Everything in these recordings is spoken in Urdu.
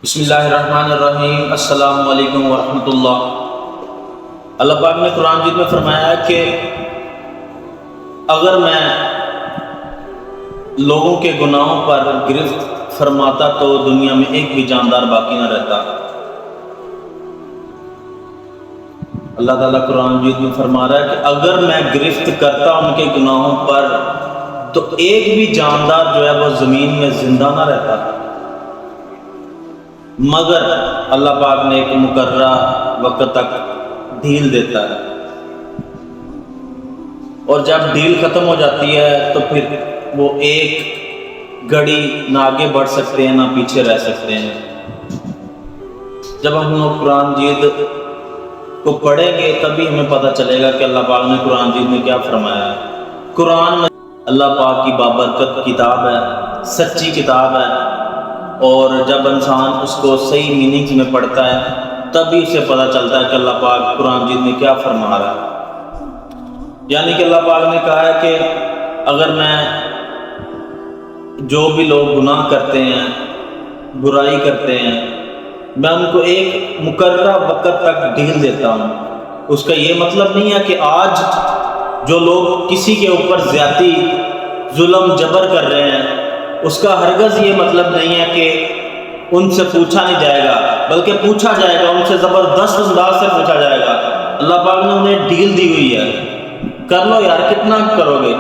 بسم اللہ الرحمن الرحیم۔ السلام علیکم ورحمۃ اللہ۔ اللہ پاک نے قرآن مجید میں فرمایا ہے کہ اگر میں لوگوں کے گناہوں پر گرفت فرماتا تو دنیا میں ایک بھی جاندار باقی نہ رہتا۔ اللہ تعالیٰ قرآن مجید میں فرما رہا ہے کہ اگر میں گرفت کرتا ان کے گناہوں پر تو ایک بھی جاندار جو ہے وہ زمین میں زندہ نہ رہتا، مگر اللہ پاک نے ایک مقررہ وقت تک ڈھیل دیتا ہے، اور جب ڈھیل ختم ہو جاتی ہے تو پھر وہ ایک گھڑی نہ آگے بڑھ سکتے ہیں نہ پیچھے رہ سکتے ہیں۔ جب ہم لوگ قرآن مجید کو پڑھیں گے تبھی ہمیں پتہ چلے گا کہ اللہ پاک نے قرآن مجید میں کیا فرمایا ہے۔ قرآن اللہ پاک کی بابرکت کتاب ہے، سچی کتاب ہے، اور جب انسان اس کو صحیح میننگز میں پڑھتا ہے تبھی اسے پتہ چلتا ہے کہ اللہ پاک قرآن مجید میں کیا فرما رہا ہے۔ یعنی کہ اللہ پاک نے کہا ہے کہ اگر میں جو بھی لوگ گناہ کرتے ہیں، برائی کرتے ہیں، میں ان کو ایک مقررہ وقت تک ڈھیل دیتا ہوں۔ اس کا یہ مطلب نہیں ہے کہ آج جو لوگ کسی کے اوپر زیادتی، ظلم، جبر کر رہے ہیں، اس کا ہرگز یہ مطلب نہیں ہے کہ ان سے پوچھا نہیں جائے گا، بلکہ پوچھا جائے گا، ان سے زبردست انداز سے پوچھا جائے گا۔ اللہ پاک نے انہیں ڈھیل دی ہوئی ہے، کر لو یار، کتنا کرو گے۔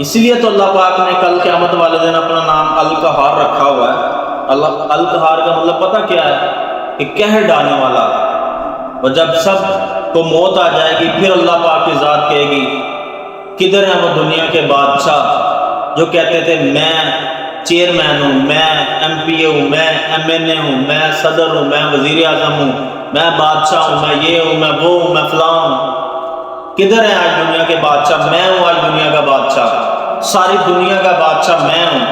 اس لیے تو اللہ پاک نے کل قیامت والے دن اپنا نام القہار رکھا ہوا ہے۔ اللہ القہار کا مطلب پتہ کیا ہے؟ کہ قہر ڈالنے والا۔ اور جب سب کو موت آ جائے گی پھر اللہ پاک کی ذات کہے گی کدھر ہیں وہ دنیا کے بادشاہ جو کہتے تھے میں چیئرمین ہوں، میں ایم پی اے ہوں، میں ایم این اے ہوں، میں صدر ہوں، میں وزیر اعظم ہوں، میں بادشاہ ہوں، میں یہ ہوں، میں وہ ہوں، میں فلاں ہوں۔ کدھر ہیں آج دنیا کے بادشاہ؟ میں ہوں آج دنیا کا بادشاہ، ساری دنیا کا بادشاہ میں ہوں۔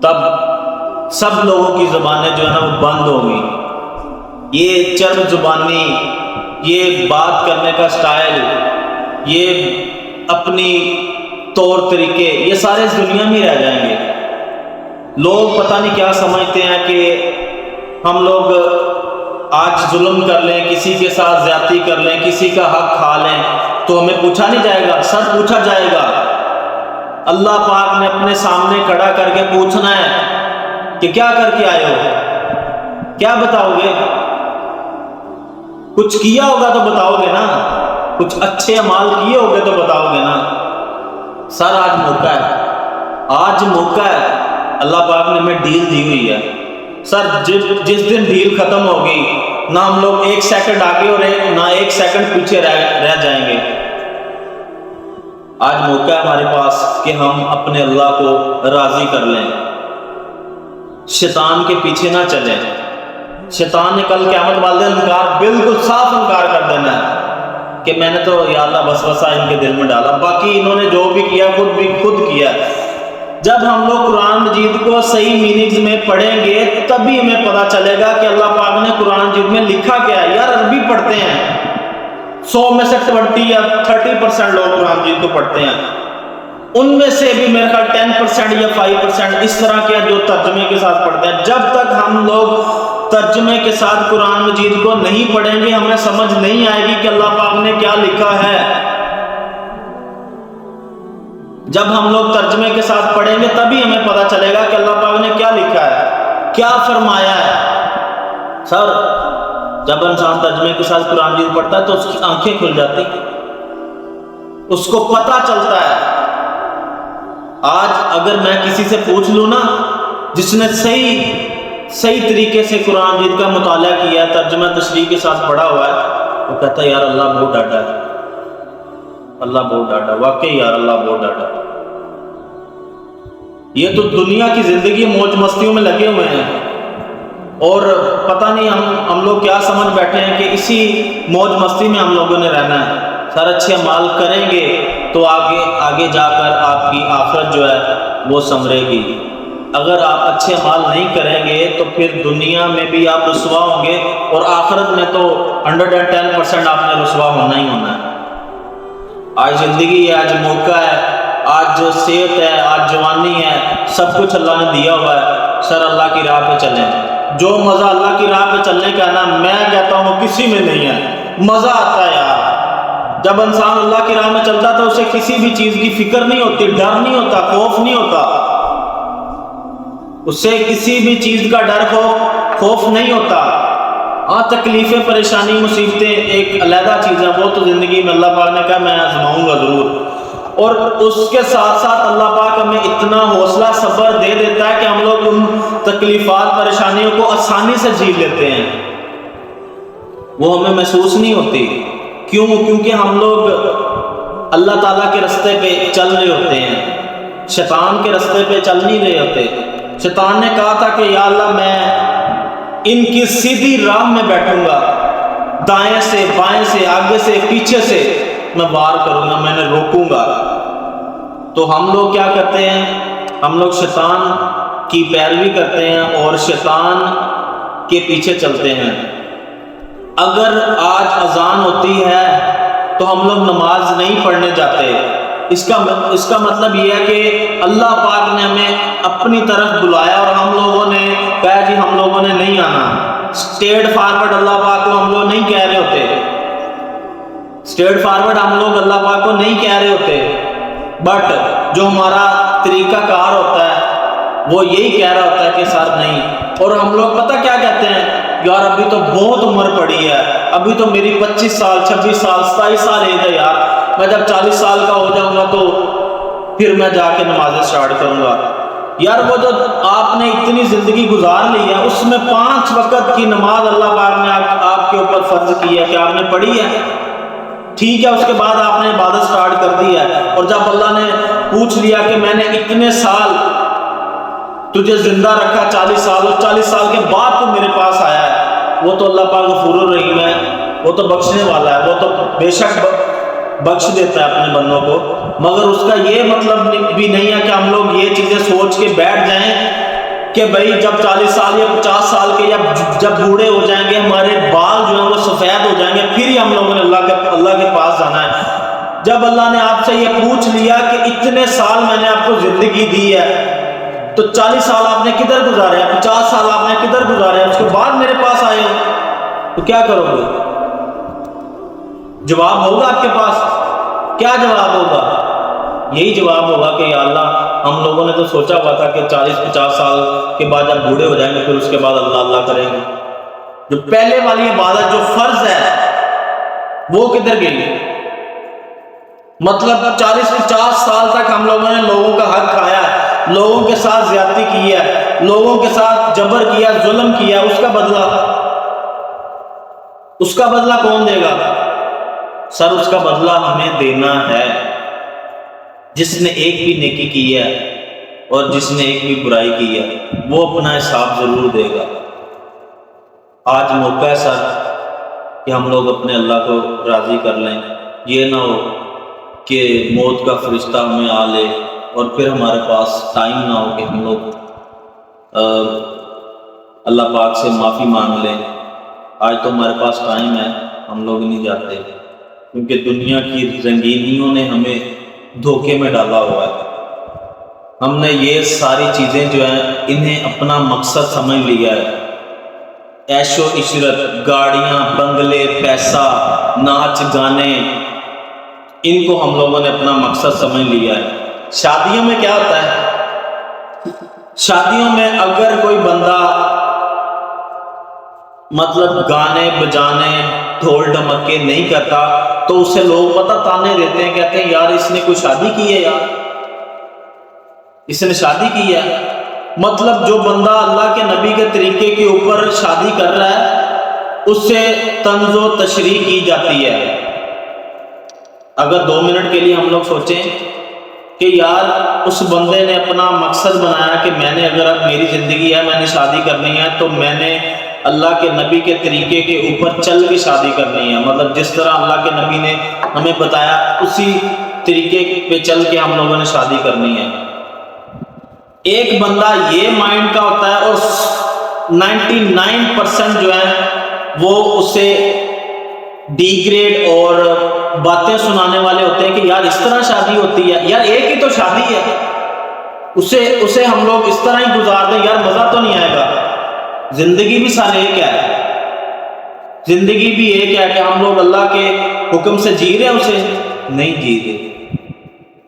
تب سب لوگوں کی زبانیں جو ہے نا وہ بند ہوگی۔ یہ چرب زبانی، یہ بات کرنے کا سٹائل، یہ اپنی طور طریقے، یہ سارے اس دنیا میں رہ جائیں گے۔ لوگ پتہ نہیں کیا سمجھتے ہیں کہ ہم لوگ آج ظلم کر لیں، کسی کے ساتھ زیادتی کر لیں، کسی کا حق کھا لیں تو ہمیں پوچھا نہیں جائے گا۔ سب پوچھا جائے گا۔ اللہ پاک نے اپنے سامنے کھڑا کر کے پوچھنا ہے کہ کیا کر کے آئے ہو، کیا بتاؤ گے؟ کچھ کیا ہوگا تو بتاؤ گے نا، کچھ اچھے اعمال کیے ہوگے تو بتاؤ گے نا۔ سر آج موقع ہے، آج موقع ہے۔ اللہ پاک نے ہمیں ڈھیل دی ہوئی ہے۔ سر جس دن ڈھیل ختم ہوگی نہ ہم لوگ ایک سیکنڈ آگے ہو رہے نہ ایک سیکنڈ پیچھے رہ جائیں گے۔ آج موقع ہے ہمارے پاس کہ ہم اپنے اللہ کو راضی کر لیں، شیطان کے پیچھے نہ چلیں۔ شیطان نے کل قیامت والے دن انکار، بالکل صاف انکار کر دینا ہے کہ میں نے تو یا اللہ وسوسہ ان کے دل میں ڈالا، باقی انہوں نے جو بھی کیا خود کیا۔ جب ہم لوگ قرآن مجید کو صحیح میننگز میں پڑھیں گے تبھی ہمیں پتہ چلے گا کہ اللہ پاک نے قرآن مجید میں لکھا کیا ہے۔ یار عربی پڑھتے ہیں 100 میں سے 20 یا 30% لوگ قرآن مجید کو پڑھتے ہیں، ان میں سے بھی میرے خیال 10% یا 5% اس طرح کے جو ترجمے کے ساتھ پڑھتے ہیں۔ جب تک ہم لوگ ترجمے کے ساتھ قرآن مجید کو نہیں پڑھیں گے ہمیں سمجھ نہیں آئے گی کہ اللہ پاک نے کیا لکھا ہے۔ جب ہم لوگ ترجمے کے ساتھ پڑھیں گے تبھی ہمیں پتہ چلے گا کہ اللہ پاک نے کیا لکھا ہے، کیا فرمایا ہے۔ سر جب انسان ترجمے کے ساتھ قرآن مجید پڑھتا ہے تو اس کی آنکھیں کھل جاتی، اس کو پتہ چلتا ہے۔ آج اگر میں کسی سے پوچھ لوں نا جس نے صحیح طریقے سے قرآن مجید کا مطالعہ کیا ہے، ترجمہ تشریح کے ساتھ پڑھا ہوا ہے، وہ کہتا ہے یار اللہ بہت ڈاٹا ہے، اللہ بہت ڈاٹا، واقعی یار اللہ بہت ڈاٹا۔ یہ تو دنیا کی زندگی موج مستیوں میں لگے ہوئے ہیں، اور پتہ نہیں ہم لوگ کیا سمجھ بیٹھے ہیں کہ اسی موج مستی میں ہم لوگوں نے رہنا ہے۔ سر اچھے اعمال کریں گے تو آگے جا کر آپ کی آخرت جو ہے وہ سنورے گی۔ اگر آپ اچھے اعمال نہیں کریں گے تو پھر دنیا میں بھی آپ رسوا ہوں گے، اور آخرت میں تو 110% آپ نے رسوا ہونا ہی ہونا ہے۔ آج زندگی ہے، آج موقع ہے، آج صحت ہے، آج جوانی ہے، سب کچھ اللہ نے دیا ہوا ہے۔ سر اللہ کی راہ پہ چلیں. جو مزہ اللہ کی راہ پہ چلنے کا ہے نا، میں کہتا ہوں کسی میں نہیں ہے. مزہ آتا ہے یار جب انسان اللہ کی راہ میں چلتا تو اسے کسی بھی چیز کی فکر نہیں ہوتی، ڈر نہیں ہوتا، خوف نہیں ہوتا. اسے کسی بھی چیز کا ڈر خوف نہیں ہوتا. ہاں تکلیفیں، پریشانی، مصیبتیں ایک علیحدہ چیز ہے، وہ تو زندگی میں اللہ پاک نے کہا میں آزماؤں گا ضرور. اور اس کے ساتھ ساتھ اللہ پاک ہمیں اتنا حوصلہ صبر دے دیتا ہے کہ ہم لوگ ان تکلیفات، پریشانیوں کو آسانی سے جی لیتے ہیں. وہ ہمیں محسوس نہیں ہوتی. کیوں؟ کیونکہ ہم لوگ اللہ تعالیٰ کے راستے پہ چل رہے ہوتے ہیں، شیطان کے راستے پہ چل نہیں رہے ہوتے. شیطان نے کہا تھا کہ یا اللہ میں ان کی سیدھی راہ میں بیٹھوں گا، دائیں سے، بائیں سے، آگے سے، پیچھے سے میں وار کروں گا، میں نے روکوں گا. تو ہم لوگ کیا کرتے ہیں؟ ہم لوگ شیطان کی پیروی کرتے ہیں اور شیطان کے پیچھے چلتے ہیں. اگر آج اذان ہوتی ہے تو ہم لوگ نماز نہیں پڑھنے جاتے. اس کا مطلب یہ ہے کہ اللہ پاک نے ہمیں اپنی طرف بلایا اور ہم لوگوں نے کہا کہ ہم لوگوں نے نہیں آنا. اسٹیٹ فارورڈ اللہ پاک کو ہم لوگ نہیں کہہ رہے ہوتے. اسٹیٹ فارورڈ ہم لوگ اللہ پاک کو نہیں کہہ رہے ہوتے. بٹ جو ہمارا طریقہ کار ہوتا ہے وہ یہی کہہ رہا ہوتا ہے کہ سر نہیں. اور ہم لوگ پتہ کیا کہتے ہیں؟ یار ابھی تو بہت عمر پڑی ہے، ابھی تو میری 25 سال، 26 سال، 27 سال ایج ہے یار، میں جب 40 سال کا ہو جاؤں گا تو پھر میں جا کے نمازیں سٹارٹ کروں گا. یار وہ جو آپ نے اتنی زندگی گزار لی ہے اس میں 5 وقت کی نماز اللہ پاک نے آپ کے اوپر فرض کی ہے کہ آپ نے پڑھی ہے. ٹھیک ہے، اس کے بعد آپ نے عبادت سٹارٹ کر دی ہے. اور جب اللہ نے پوچھ لیا کہ میں نے اتنے سال تجھے زندہ رکھا، 40 سال، اور 40 سال کے بعد تو میرے پاس آیا ہے، وہ تو اللہ پاک غفور الرحیم ہے، وہ تو بخشنے والا ہے، وہ تو بے شک بخش دیتا ہے اپنے بندوں کو. مگر اس کا یہ مطلب بھی نہیں ہے کہ ہم لوگ یہ چیزیں سوچ کے بیٹھ جائیں کہ بھائی جب 40 سال یا 50 سال کے یا جب بوڑھے ہو جائیں گے، ہمارے بال جو ہیں وہ سفید ہو جائیں گے، پھر ہی ہم لوگوں نے اللہ کے پاس جانا ہے. جب اللہ نے آپ سے یہ پوچھ لیا کہ اتنے سال میں نے آپ کو زندگی دی ہے تو 40 سال آپ نے کدھر گزارے ہیں، 50 سال آپ نے کدھر گزارے ہیں، اس کے بعد میرے پاس آئے تو کیا کرو گے؟ جواب ہوگا آپ کے پاس؟ کیا جواب ہوگا؟ یہی جواب ہوگا کہ یا اللہ ہم لوگوں نے تو سوچا ہوا تھا کہ 40-50 سال کے بعد جب بوڑھے ہو جائیں گے پھر اس کے بعد اللہ اللہ کریں گے. جو پہلے والی عبادت جو فرض ہے وہ کدھر گئی؟ مطلب 40-50 سال تک ہم لوگوں نے لوگوں کا حق کھایا ہے، لوگوں کے ساتھ زیادتی کی ہے، لوگوں کے ساتھ جبر کیا، ظلم کیا. اس کا بدلہ کون دے گا؟ سر اس کا بدلہ ہمیں دینا ہے. جس نے ایک بھی نیکی کی ہے اور جس نے ایک بھی برائی کی ہے وہ اپنا حساب ضرور دے گا. آج موقع ہے سر کہ ہم لوگ اپنے اللہ کو راضی کر لیں. یہ نہ ہو کہ موت کا فرشتہ ہمیں آ لے اور پھر ہمارے پاس ٹائم نہ ہو کہ ہم لوگ اللہ پاک سے معافی مانگ لیں. آج تو ہمارے پاس ٹائم ہے، ہم لوگ نہیں جاتے کیونکہ دنیا کی رنگینیوں نے ہمیں دھوکے میں ڈالا ہوا ہے. ہم نے یہ ساری چیزیں جو ہیں انہیں اپنا مقصد سمجھ لیا ہے. عیش و عشرت، گاڑیاں، بنگلے، پیسہ، ناچ گانے، ان کو ہم لوگوں نے اپنا مقصد سمجھ لیا ہے. شادیوں میں کیا ہوتا ہے؟ شادیوں میں اگر کوئی بندہ مطلب گانے بجانے، ڈھول ڈمکے نہیں کرتا تو اسے لوگ پتہ تانے دیتے ہیں، کہتے ہیں یار اس نے کوئی شادی کی ہے، یار اس نے شادی کی ہے. مطلب جو بندہ اللہ کے نبی کے طریقے کے اوپر شادی کر رہا ہے اس سے طنز و تشریح کی جاتی ہے. اگر 2 منٹ کے لیے ہم لوگ سوچیں کہ یار اس بندے نے اپنا مقصد بنایا کہ میں نے اگر اب میری زندگی ہے، میں نے شادی کرنی ہے تو میں نے اللہ کے نبی کے طریقے کے اوپر چل کے شادی کرنی ہے. مطلب جس طرح اللہ کے نبی نے ہمیں بتایا اسی طریقے پہ چل کے ہم لوگوں نے شادی کرنی ہے. ایک بندہ یہ مائنڈ کا ہوتا ہے اور 99% جو ہے وہ اسے ڈی گریڈ اور باتیں سنانے والے ہوتے ہیں کہ یار اس طرح شادی ہوتی ہے. یار ایک ہی تو شادی ہے، اسے ہم لوگ اس طرح ہی گزار دیں، یار مزہ تو نہیں آئے گا، زندگی بھی سال ایک ہے، زندگی بھی ایک ہے کہ ہم لوگ اللہ کے حکم سے جی رہے ہیں، اسے نہیں جی رہے۔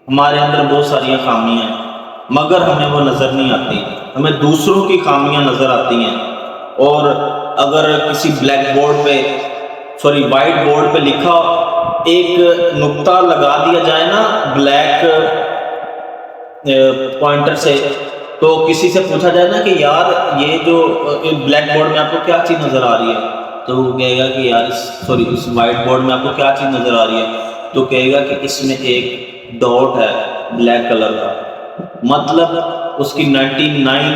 ہمارے اندر بہت ساری خامیاں ہیں مگر ہمیں وہ نظر نہیں آتی، ہمیں دوسروں کی خامیاں نظر آتی ہیں۔ اور اگر کسی بلیک بورڈ پہ وائٹ بورڈ پہ لکھا ایک نقطہ لگا دیا جائے نا بلیک پوائنٹر سے، تو کسی سے پوچھا جائے نا کہ یار یہ جو بلیک بورڈ میں آپ کو کیا چیز نظر آ رہی ہے، تو وہ کہے گا کہ یار اس وائٹ بورڈ میں آپ کو کیا چیز نظر آ رہی ہے، تو کہے گا کہ اس میں ایک ڈاٹ ہے بلیک کلر کا، مطلب اس کی 99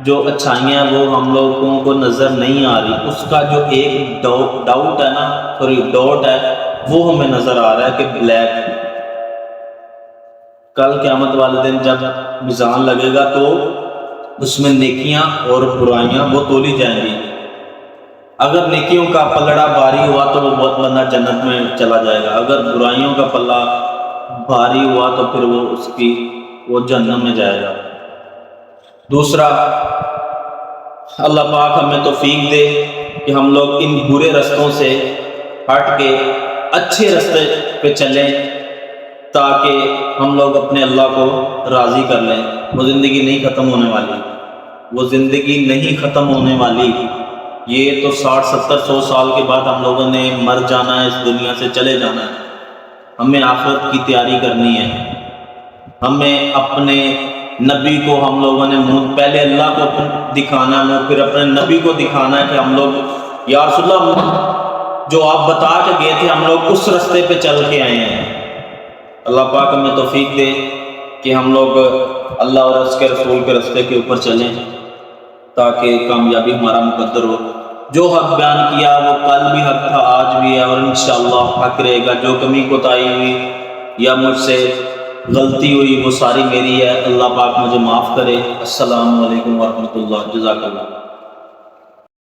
جو اچھائیاں ہیں وہ ہم لوگوں کو نظر نہیں آ رہی، اس کا جو ایک ڈاٹ ہے نا ڈاٹ ہے وہ ہمیں نظر آ رہا ہے کہ بلیک۔ کل قیامت والے دن جب میزان لگے گا تو اس میں نیکیاں اور برائیاں وہ تولی جائیں گی، اگر نیکیوں کا پلڑا بھاری ہوا تو وہ بہت بندہ جنت میں چلا جائے گا، اگر برائیوں کا پلڑا بھاری ہوا تو پھر وہ جہنم میں جائے گا۔ دوسرا، اللہ پاک ہمیں توفیق دے کہ ہم لوگ ان برے رستوں سے ہٹ کے اچھے رستے پہ چلیں تاکہ ہم لوگ اپنے اللہ کو راضی کر لیں۔ وہ زندگی نہیں ختم ہونے والی، وہ زندگی نہیں ختم ہونے والی، یہ تو 60 70 100 سال کے بعد ہم لوگوں نے مر جانا ہے، اس دنیا سے چلے جانا ہے۔ ہمیں آخرت کی تیاری کرنی ہے، ہمیں اپنے نبی کو ہم لوگوں نے پہلے اللہ کو دکھانا ہے، پھر اپنے نبی کو دکھانا ہے کہ ہم لوگ یا رسول اللہ جو آپ بتا کے گئے تھے ہم لوگ اس رستے پہ چل کے آئے ہیں۔ اللہ پاک ہمیں توفیق دے کہ ہم لوگ اللہ اور اس کے رسول کے رستے کے اوپر چلیں تاکہ کامیابی ہمارا مقدر ہو۔ جو حق بیان کیا وہ کل بھی حق تھا، آج بھی ہے اور انشاءاللہ حق رہے گا۔ جو کمی کوتاہی ہوئی یا مجھ سے غلطی ہوئی وہ ساری میری ہے، اللہ پاک مجھے معاف کرے۔ السلام علیکم ورحمۃ اللہ، جزاک اللہ۔